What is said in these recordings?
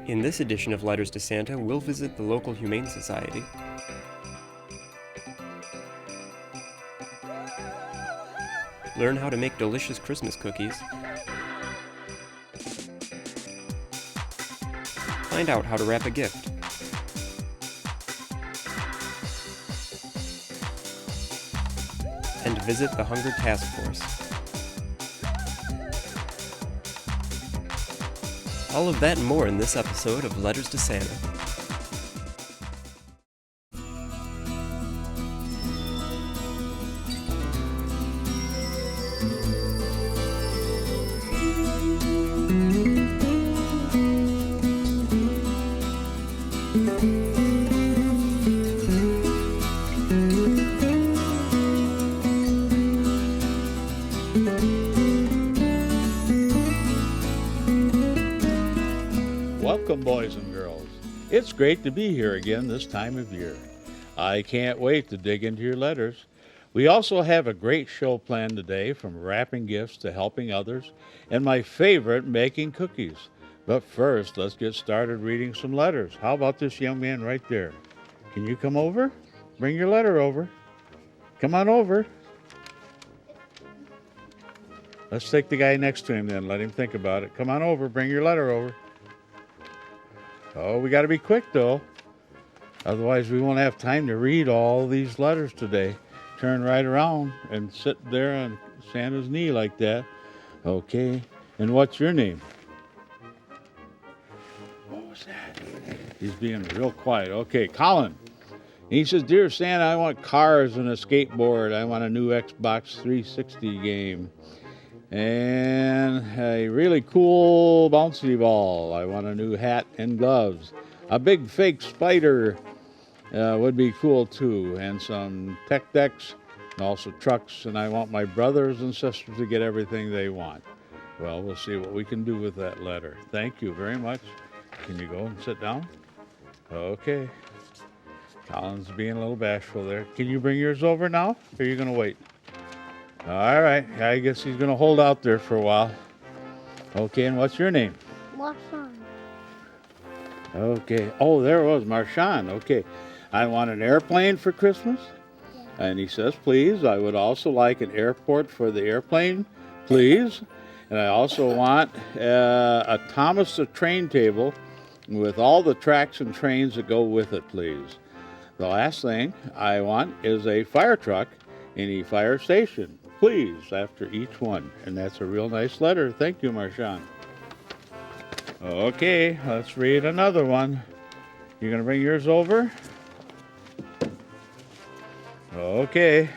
In this edition of Letters to Santa, we'll visit the local Humane Society, learn how to make delicious Christmas cookies, find out how to wrap a gift, and visit the Hunger Task Force. All of that and more in this episode of Letters to Santa. Welcome, boys and girls. It's great to be here again this time of year. I can't wait to dig into your letters. We also have a great show planned today, from wrapping gifts to helping others, and my favorite, making cookies. But first, let's get started reading some letters. How about this young man right there? Can you come over? Bring your letter over. Come on over. Let's take the guy next to him then. Let him think about it. Come on over. Bring your letter over. Oh, we got to be quick, though. Otherwise, we won't have time to read all these letters today. Turn right around and sit there on Santa's knee like that. Okay. And what's your name? What was that? He's being real quiet. Okay, Colin. He says, Dear Santa, I want cars and a skateboard. I want a new Xbox 360 game. And a really cool bouncy ball. I want a new hat and gloves. A big fake spider would be cool too. And some tech decks and also trucks. And I want my brothers and sisters to get everything they want. Well, we'll see what we can do with that letter. Thank you very much. Can you go and sit down? Okay. Colin's being a little bashful there. Can you bring yours over now? Or are you going to wait? All right, I guess he's going to hold out there for a while. Okay, and what's your name? Marshawn. Okay. Oh, there it was, Marshawn. Okay. I want an airplane for Christmas. Yeah. And he says, please. I would also like an airport for the airplane, please. And I also want a Thomas the Train table with all the tracks and trains that go with it, please. The last thing I want is a fire truck in a fire station, please, after each one. And that's a real nice letter. Thank you, Marshawn. Okay, let's read another one. You gonna bring yours over? Okay.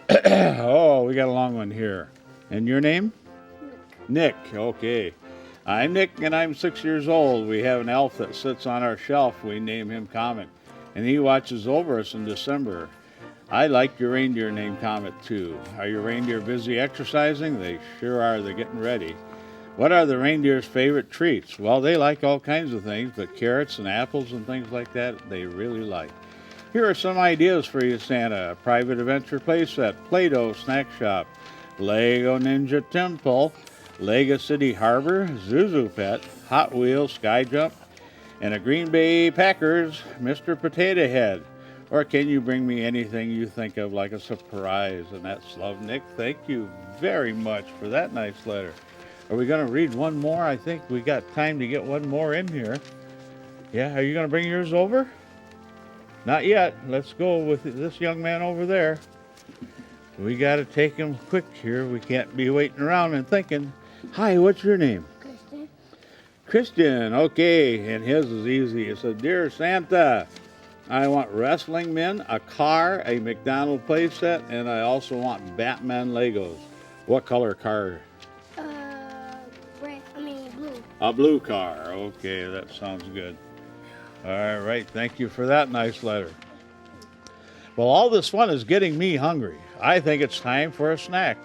Oh, we got a long one here. And your name? Nick. Okay. I'm Nick, and I'm 6 years old. We have an elf that sits on our shelf. We name him Comet, and he watches over us in December. I like your reindeer named Comet, too. Are your reindeer busy exercising? They sure are. They're getting ready. What are the reindeer's favorite treats? Well, they like all kinds of things, but carrots and apples and things like that, they really like. Here are some ideas for you, Santa. A private adventure playset, Play-Doh snack shop, Lego Ninja Temple, Lego City Harbor, Zuzu Pet, Hot Wheels Sky Jump, and a Green Bay Packers Mr. Potato Head. Or can you bring me anything you think of like a surprise? And that's love, Nick. Thank you very much for that nice letter. Are we going to read one more? I think we got time to get one more in here. Yeah, are you going to bring yours over? Not yet. Let's go with this young man over there. We got to take him quick here. We can't be waiting around and thinking. Hi, what's your name? Kristen. Christian. Okay, and his is easy. It says, Dear Santa, I want wrestling men, a car, a McDonald's playset, and I also want Batman Legos. What color car? Blue. A blue car. Okay, that sounds good. All right, thank you for that nice letter. Well, all this fun is getting me hungry. I think it's time for a snack.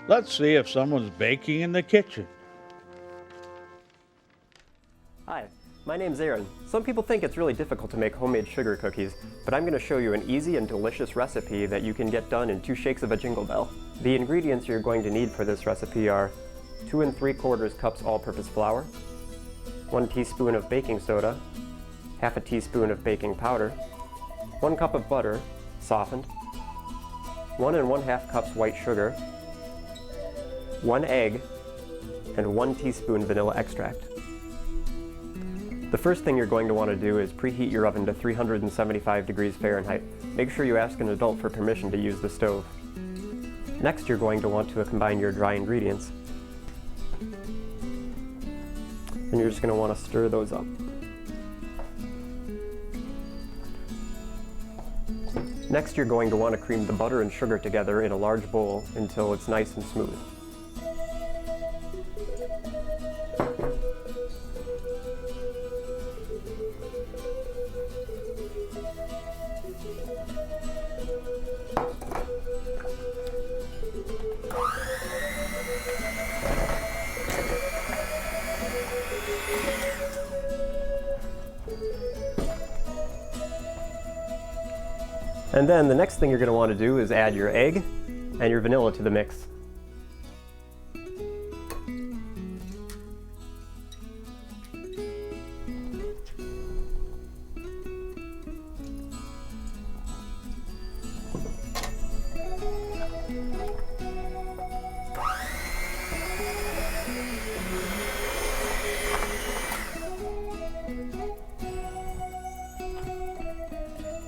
Let's see if someone's baking in the kitchen. Hi, my name's Aaron. Some people think it's really difficult to make homemade sugar cookies, but I'm going to show you an easy and delicious recipe that you can get done in 2 shakes of a Jingle Bell. The ingredients you're going to need for this recipe are 2 3/4 cups all-purpose flour, 1 teaspoon of baking soda, half a teaspoon of baking powder, 1 cup of butter, softened, 1 1/2 cups white sugar, 1 egg, and 1 teaspoon vanilla extract. The first thing you're going to want to do is preheat your oven to 375 degrees Fahrenheit. Make sure you ask an adult for permission to use the stove. Next, you're going to want to combine your dry ingredients. And you're just going to want to stir those up. Next, you're going to want to cream the butter and sugar together in a large bowl until it's nice and smooth. And then the next thing you're going to want to do is add your egg and your vanilla to the mix.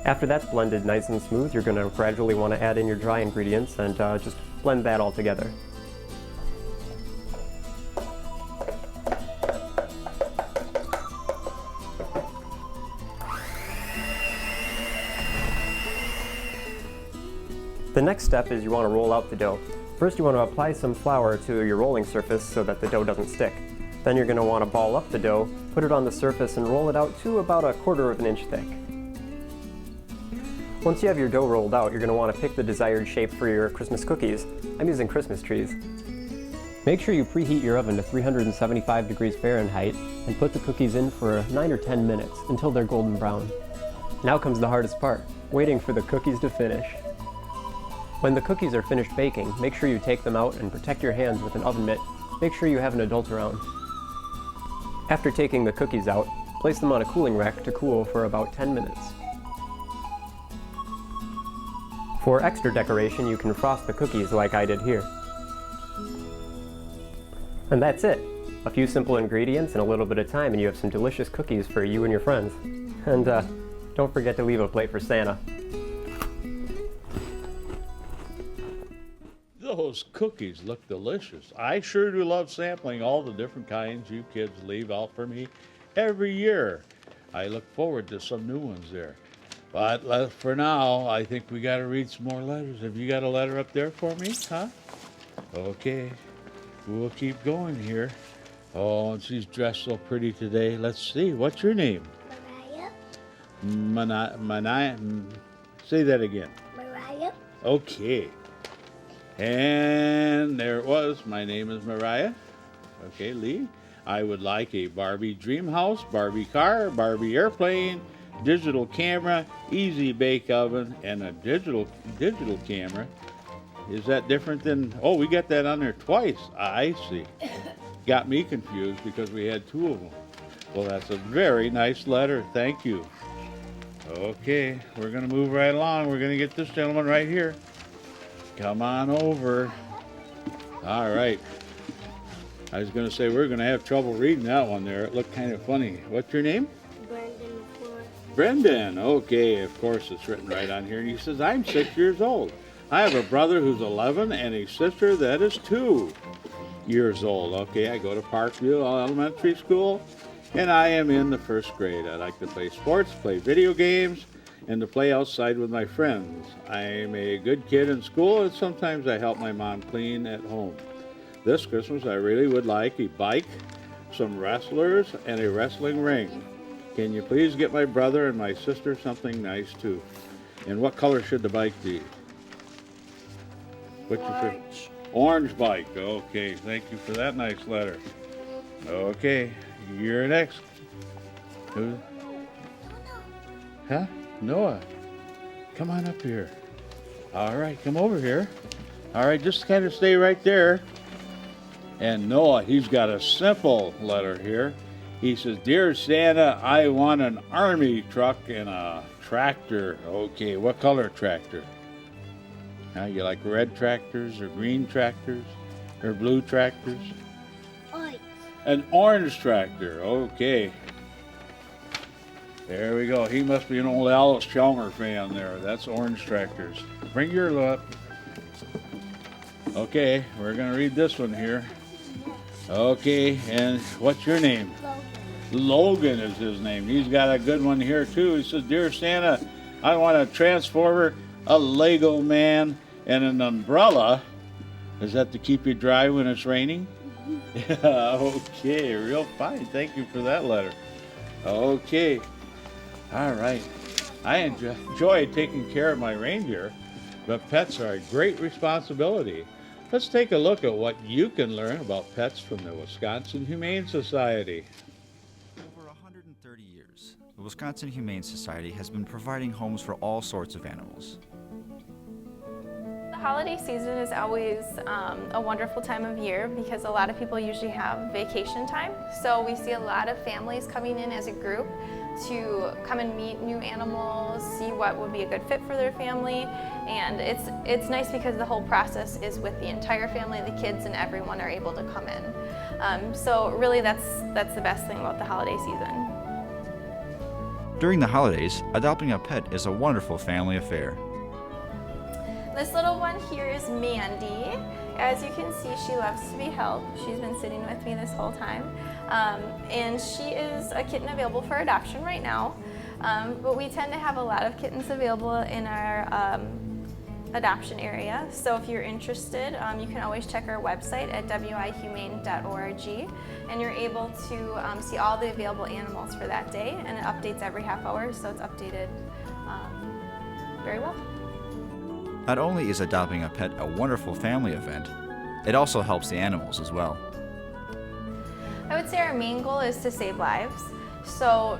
After that's blended nice and smooth, you're going to gradually want to add in your dry ingredients and just blend that all together. The next step is you want to roll out the dough. First you want to apply some flour to your rolling surface so that the dough doesn't stick. Then you're going to want to ball up the dough, put it on the surface and roll it out to about 1/4 of an inch thick. Once you have your dough rolled out, you're going to want to pick the desired shape for your Christmas cookies. I'm using Christmas trees. Make sure you preheat your oven to 375 degrees Fahrenheit and put the cookies in for 9 or 10 minutes until they're golden brown. Now comes the hardest part, waiting for the cookies to finish. When the cookies are finished baking, make sure you take them out and protect your hands with an oven mitt. Make sure you have an adult around. After taking the cookies out, place them on a cooling rack to cool for about 10 minutes. For extra decoration, you can frost the cookies like I did here. And that's it. A few simple ingredients and a little bit of time and you have some delicious cookies for you and your friends. And don't forget to leave a plate for Santa. Those cookies look delicious. I sure do love sampling all the different kinds you kids leave out for me every year. I look forward to some new ones there. But for now, I think we got to read some more letters. Have you got a letter up there for me, huh? Okay, we'll keep going here. Oh, and she's dressed so pretty today. Let's see, what's your name? Mariah. Say that again. Mariah. Okay. And there it was. My name is Mariah. Okay, Lee. I would like a Barbie dream house, Barbie car, Barbie airplane, digital camera, easy bake oven, and a digital camera. Is that different than, oh, we got that on there twice. I see. Got me confused because we had 2 of them. Well, that's a very nice letter. Thank you. Okay, we're going to move right along. We're going to get this gentleman right here. Come on over. All right. I was going to say we're going to have trouble reading that one there. It looked kind of funny. What's your name? Brendan. Okay, of course it's written right on here. And he says, I'm 6 years old. I have a brother who's 11 and a sister that is 2 years old. Okay, I go to Parkview Elementary School and I am in the 1st grade. I like to play sports, play video games, and to play outside with my friends. I am a good kid in school and sometimes I help my mom clean at home. This Christmas I really would like a bike, some wrestlers, and a wrestling ring. Can you please get my brother and my sister something nice too? And what color should the bike be? Orange. Orange bike. Okay, thank you for that nice letter. Okay, you're next. Who? Huh? Noah. Come on up here. All right, come over here. All right, just kind of stay right there. And Noah, he's got a simple letter here. He says, "Dear Santa, I want an army truck and a tractor." Okay, what color tractor? You like red tractors or green tractors or blue tractors? Orange. An orange tractor. Okay. There we go. He must be an old Alice Chalmer fan there. That's orange tractors. Bring your up. Okay, we're going to read this one here. Okay, and what's your name? Logan. Logan is his name. He's got a good one here too. He says, "Dear Santa, I want a transformer, a Lego man, and an umbrella." Is that to keep you dry when it's raining? Yeah, okay, real fine. Thank you for that letter. Okay, all right. I enjoy taking care of my reindeer, but pets are a great responsibility. Let's take a look at what you can learn about pets from the Wisconsin Humane Society. Over 130 years, the Wisconsin Humane Society has been providing homes for all sorts of animals. The holiday season is always a wonderful time of year because a lot of people usually have vacation time. So we see a lot of families coming in as a group to come and meet new animals, see what would be a good fit for their family. And it's nice because the whole process is with the entire family, the kids and everyone are able to come in. So really that's the best thing about the holiday season. During the holidays, adopting a pet is a wonderful family affair. This little one here is Mandy. As you can see, she loves to be held. She's been sitting with me this whole time. And she is a kitten available for adoption right now. But we tend to have a lot of kittens available in our adoption area. So if you're interested, you can always check our website at wihumane.org, and you're able to see all the available animals for that day, and it updates every half hour, so it's updated very well. Not only is adopting a pet a wonderful family event, it also helps the animals as well. I would say our main goal is to save lives. So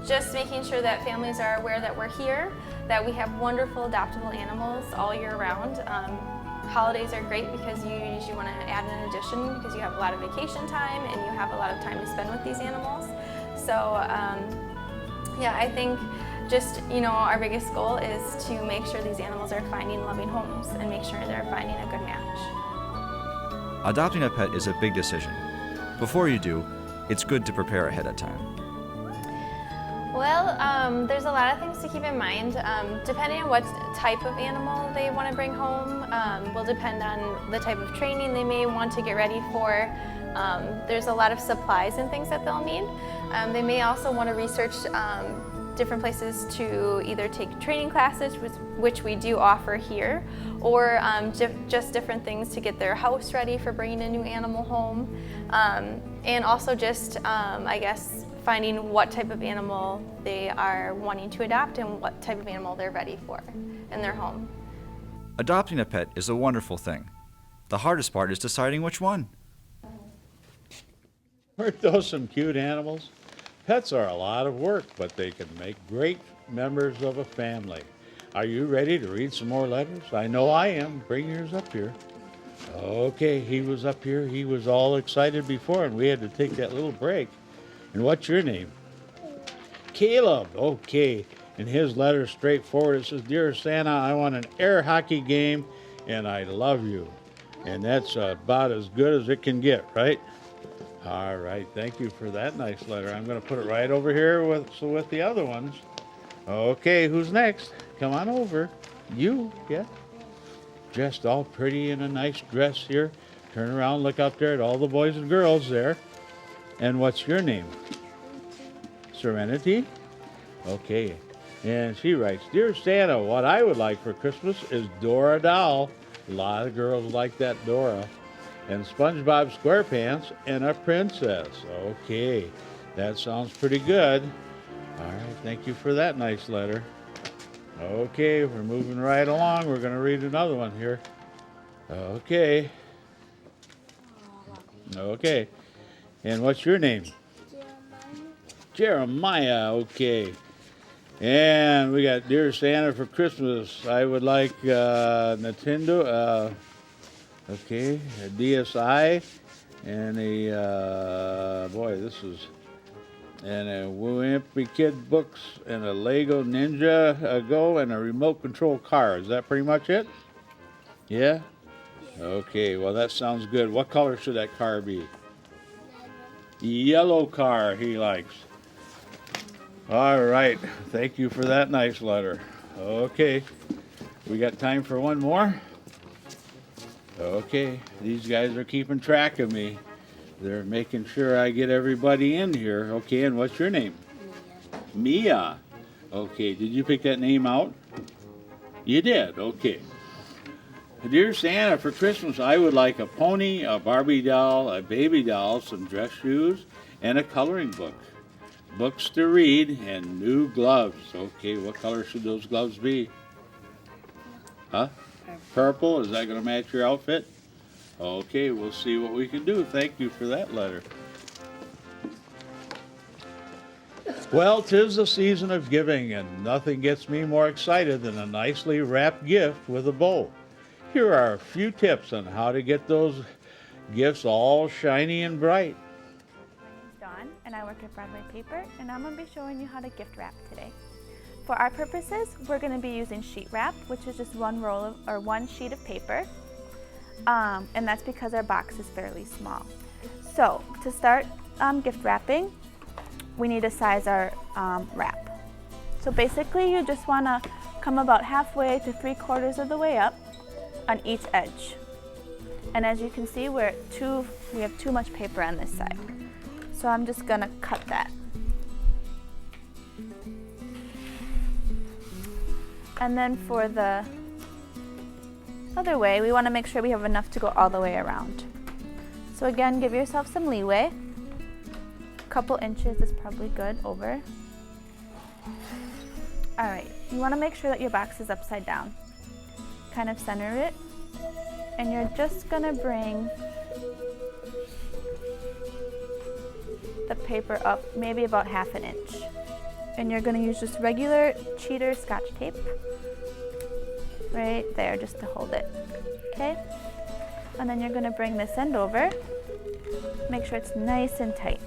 just making sure that families are aware that we're here, that we have wonderful adoptable animals all year round. Holidays are great because you usually want to add an addition because you have a lot of vacation time and you have a lot of time to spend with these animals. So yeah, I think just, our biggest goal is to make sure these animals are finding loving homes and make sure they're finding a good match. Adopting a pet is a big decision. Before you do, it's good to prepare ahead of time. Well, there's a lot of things to keep in mind. Depending on what type of animal they want to bring home will depend on the type of training they may want to get ready for. There's a lot of supplies and things that they'll need. They may also want to research different places to either take training classes, which we do offer here, or just different things to get their house ready for bringing a new animal home. And also just, I guess, finding what type of animal they are wanting to adopt and what type of animal they're ready for in their home. Adopting a pet is a wonderful thing. The hardest part is deciding which one. Aren't those some cute animals? Pets are a lot of work, but they can make great members of a family. Are you ready to read some more letters? I know I am. Bring yours up here. Okay, he was up here. He was all excited before, and we had to take that little break. And what's your name? Caleb. Okay. And his letter's straightforward. It says, "Dear Santa, I want an air hockey game, and I love you." And that's about as good as it can get, right? All right. Thank you for that nice letter. I'm going to put it right over here with the other ones. Okay. Who's next? Come on over. You. Yeah. Dressed all pretty in a nice dress here. Turn around, look up there at all the boys and girls there. And what's your name? Serenity? Okay. And she writes, "Dear Santa, what I would like for Christmas is Dora doll." A lot of girls like that Dora. And SpongeBob SquarePants and a princess. Okay. That sounds pretty good. All right. Thank you for that nice letter. Okay. We're moving right along. We're going to read another one here. Okay. Okay. And what's your name? Jeremiah. Okay. And we got, "Dear Santa, for Christmas, I would like Nintendo, a DSi, and a boy, this is and a Wimpy Kid books and a Lego Ninja Go and a remote control car. Is that pretty much it? Yeah? Okay, well that sounds good. What color should that car be? Yellow car he likes. All right, thank you for that nice letter. Okay, we got time for one more? Okay, these guys are keeping track of me. They're making sure I get everybody in here. Okay, and what's your name? Mia. Okay, did you pick that name out? You did, okay. Dear Santa, for Christmas I would like a pony, a Barbie doll, a baby doll, some dress shoes, and a coloring book. Books to read and new gloves. Okay, what color should those gloves be? Huh? Purple? Is that going to match your outfit? Okay, we'll see what we can do. Thank you for that letter. Well, 'tis the season of giving, and nothing gets me more excited than a nicely wrapped gift with a bow. Here are a few tips on how to get those gifts all shiny and bright. My name's Dawn, and I work at Broadway Paper, and I'm going to be showing you how to gift wrap today. For our purposes, we're going to be using sheet wrap, which is just one sheet of paper, and that's because our box is fairly small. So to start gift wrapping, we need to size our wrap. So basically, you just want to come about halfway to 3/4 of the way up on each edge. And as you can see, we have too much paper on this side. So I'm just going to cut that. And then for the other way, we want to make sure we have enough to go all the way around. So again, give yourself some leeway. A couple inches is probably good over. All right, you want to make sure that your box is upside down. Kind of center it, and you're just going to bring the paper up maybe about 1/2 inch. And you're going to use just regular cheater Scotch tape right there just to hold it, okay? And then you're going to bring this end over, make sure it's nice and tight.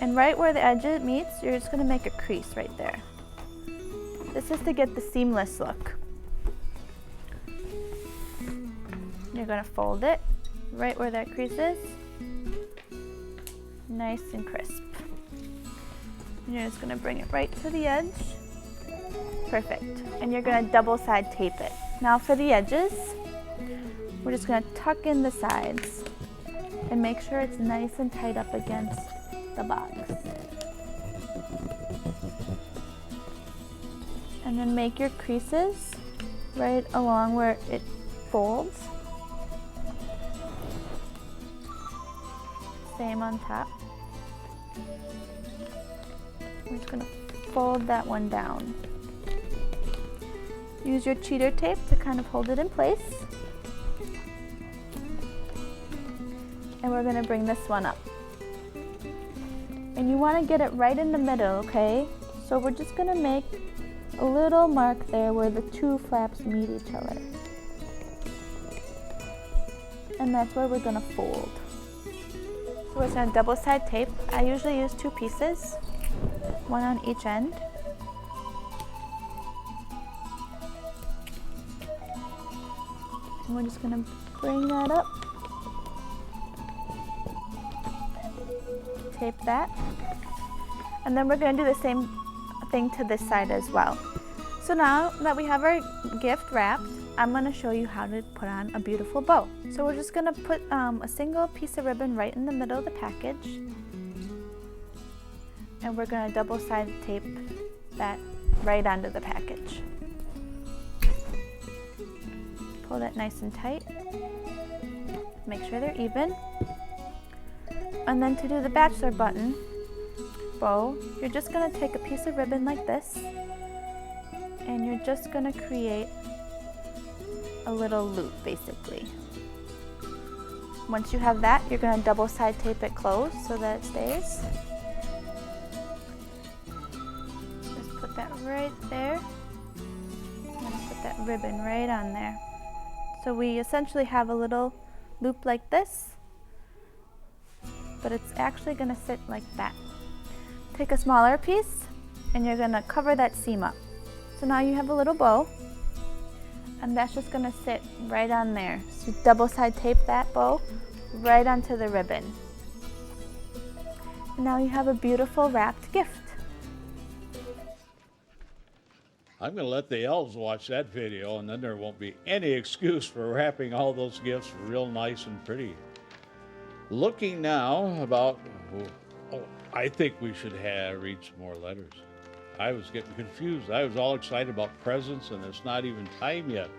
And right where the edge meets, you're just going to make a crease right there. This is to get the seamless look. You're going to fold it right where that crease is, nice and crisp. And you're just going to bring it right to the edge. Perfect. And you're going to double side tape it. Now for the edges, we're just going to tuck in the sides and make sure it's nice and tight up against the box. And then make your creases right along where it folds. Same on top. We're just going to fold that one down. Use your cheater tape to kind of hold it in place. And we're going to bring this one up. And you want to get it right in the middle, okay? So we're just going to make a little mark there where the two flaps meet each other. And that's where we're going to fold. So we're just going to double side tape. I usually use 2 pieces, one on each end. And we're just going to bring that up. Tape that. And then we're going to do the same thing to this side as well. So now that we have our gift wrapped, I'm going to show you how to put on a beautiful bow. So we're just going to put a single piece of ribbon right in the middle of the package. And we're going to double side tape that right onto the package. Pull that nice and tight. Make sure they're even. And then to do the bachelor button bow, you're just going to take a piece of ribbon like this, and you're just going to create a little loop basically. Once you have that, you're going to double side tape it closed so that it stays. Just put that right there, and put that ribbon right on there. So we essentially have a little loop like this. but it's actually gonna sit like that. Take a smaller piece and you're gonna cover that seam up. So now you have a little bow, and that's just gonna sit right on there. So double side tape that bow right onto the ribbon. And now you have a beautiful wrapped gift. I'm going to let the elves watch that video, and then there won't be any excuse for wrapping all those gifts real nice and pretty. Looking now about, I think we should read some more letters. I was getting confused. I was all excited about presents, and it's not even time yet.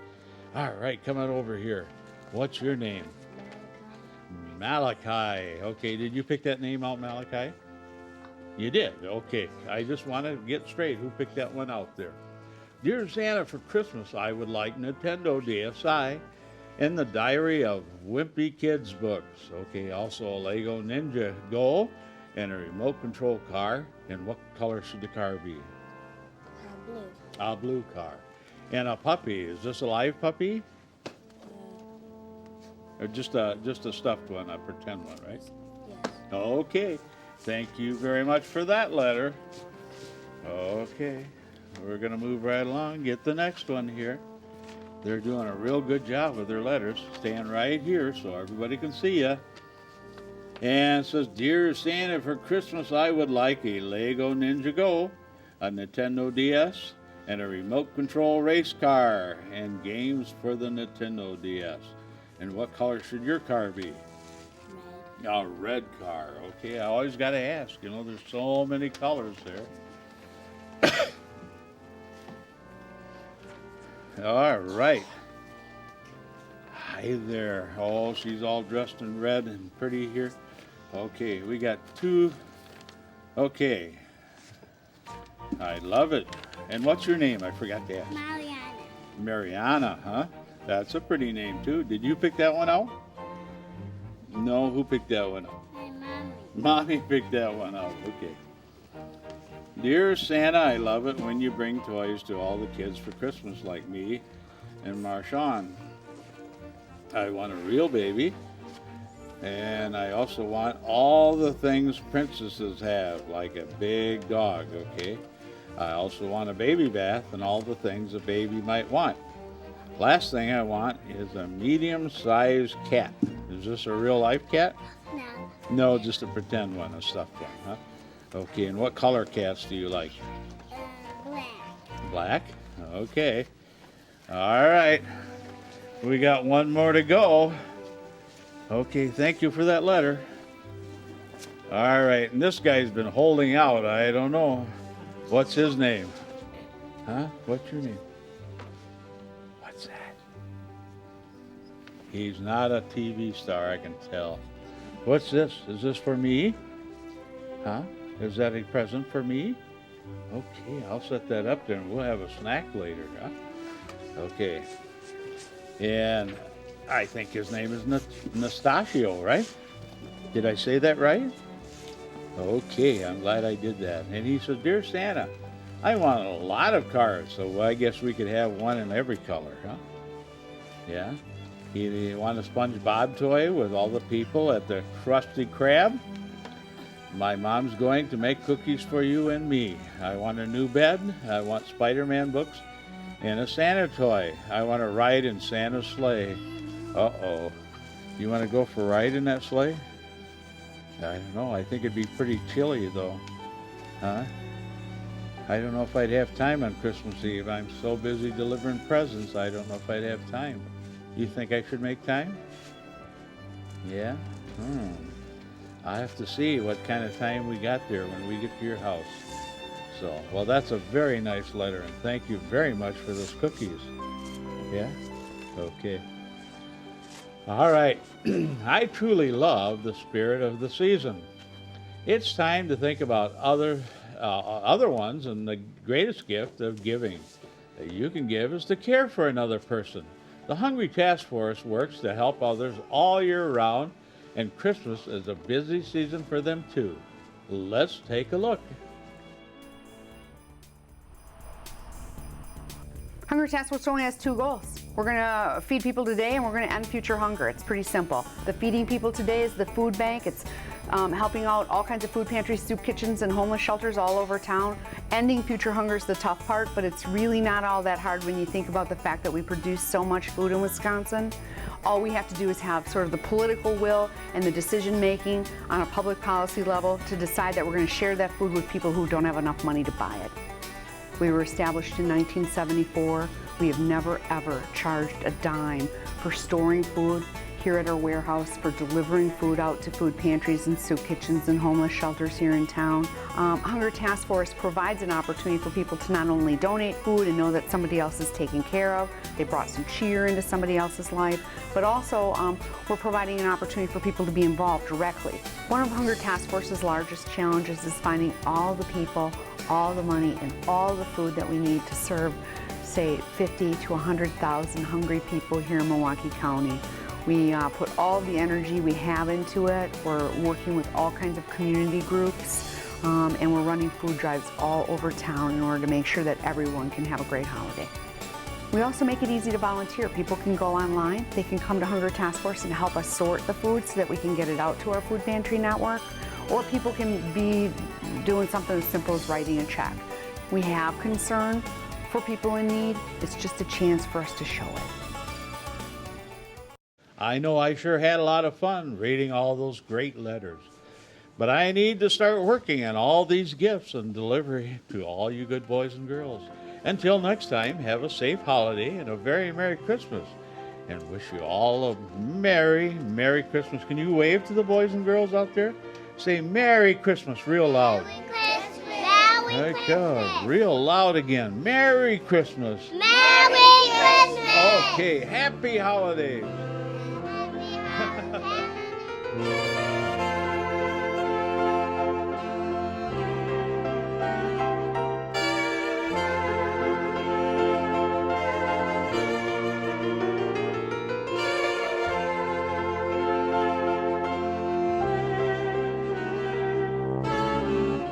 All right, come on over here. What's your name? Malachi. Okay, did you pick that name out, Malachi? You did? Okay. I just want to get straight. Who picked that one out there? Dear Santa, for Christmas, I would like Nintendo DSi and the Diary of Wimpy Kids books. Okay, also a Lego Ninja Go and a remote control car. And what color should the car be? Blue. A blue car. And a puppy. Is this a live puppy? Or just a stuffed one, a pretend one, right? Yes. Okay. Thank you very much for that letter. Okay. We're going to move right along, get the next one here. They're doing a real good job with their letters. Stand right here so everybody can see you. And it says, Dear Santa, for Christmas I would like a Lego Ninja Go, a Nintendo DS, and a remote control race car, and games for the Nintendo DS. And what color should your car be? Red. A red car. Okay, I always got to ask. You know, there's so many colors there. All right. Hi there. Oh, she's all dressed in red and pretty here. Okay, we got two. Okay. I love it. And what's your name? I forgot to ask. Mariana. Mariana, huh? That's a pretty name, too. Did you pick that one out? No, who picked that one out? My mommy. Mommy picked that one out. Okay. Dear Santa, I love it when you bring toys to all the kids for Christmas like me and Marshawn. I want a real baby, and I also want all the things princesses have, like a big dog, okay? I also want a baby bath and all the things a baby might want. Last thing I want is a medium-sized cat. Is this a real-life cat? No. No, just a pretend one, a stuffed one, huh? Okay, and what color cats do you like? Black. Black? Okay. All right. We got one more to go. Okay, thank you for that letter. All right, and this guy's been holding out. I don't know. What's his name? Huh? What's your name? What's that? He's not a TV star, I can tell. What's this? Is this for me? Huh? Is that a present for me? Okay, I'll set that up there and we'll have a snack later, huh? Okay. And I think his name is Nastachio, right? Did I say that right? Okay, I'm glad I did that. And he said, Dear Santa, I want a lot of cars, so I guess we could have one in every color, huh? Yeah? You want a SpongeBob toy with all the people at the Krusty Krab? My mom's going to make cookies for you and me. I want a new bed. I want Spider-Man books and a Santa toy. I want to ride in Santa's sleigh. Uh-oh. You want to go for a ride in that sleigh? I don't know. I think it'd be pretty chilly, though. Huh? I don't know if I'd have time on Christmas Eve. I'm so busy delivering presents, I don't know if I'd have time. You think I should make time? Yeah? I have to see what kind of time we got there when we get to your house. So, well, that's a very nice letter, and thank you very much for those cookies. Yeah? Okay. All right. I truly love the spirit of the season. It's time to think about other ones, and the greatest gift of giving that you can give is to care for another person. The Hungry Task Force works to help others all year round, and Christmas is a busy season for them too. Let's take a look. Hungry Task Force only has two goals. We're gonna feed people today and we're gonna end future hunger. It's pretty simple. The Feeding People Today is the food bank. It's helping out all kinds of food pantries, soup kitchens, and homeless shelters all over town. Ending future hunger is the tough part, but it's really not all that hard when you think about the fact that we produce so much food in Wisconsin. All we have to do is have sort of the political will and the decision making on a public policy level to decide that we're gonna share that food with people who don't have enough money to buy it. We were established in 1974. We have never ever charged a dime for storing food here at our warehouse, for delivering food out to food pantries and soup kitchens and homeless shelters here in town. Hunger Task Force provides an opportunity for people to not only donate food and know that somebody else is taken care of, they brought some cheer into somebody else's life, but also we're providing an opportunity for people to be involved directly. One of Hunger Task Force's largest challenges is finding all the people, all the money, and all the food that we need to serve, say, 50 to 100,000 hungry people here in Milwaukee County. We put all the energy we have into it. We're working with all kinds of community groups, and we're running food drives all over town in order to make sure that everyone can have a great holiday. We also make it easy to volunteer. People can go online, they can come to Hunger Task Force and help us sort the food so that we can get it out to our food pantry network, or people can be doing something as simple as writing a check. We have concern for people in need. It's just a chance for us to show it. I know I sure had a lot of fun reading all those great letters. But I need to start working on all these gifts and delivery to all you good boys and girls. Until next time, have a safe holiday and a very Merry Christmas. And wish you all a Merry, Merry Christmas. Can you wave to the boys and girls out there? Say Merry Christmas real loud. Merry Christmas. Merry Christmas. Real loud again. Merry Christmas. Merry Christmas. Okay, happy holidays.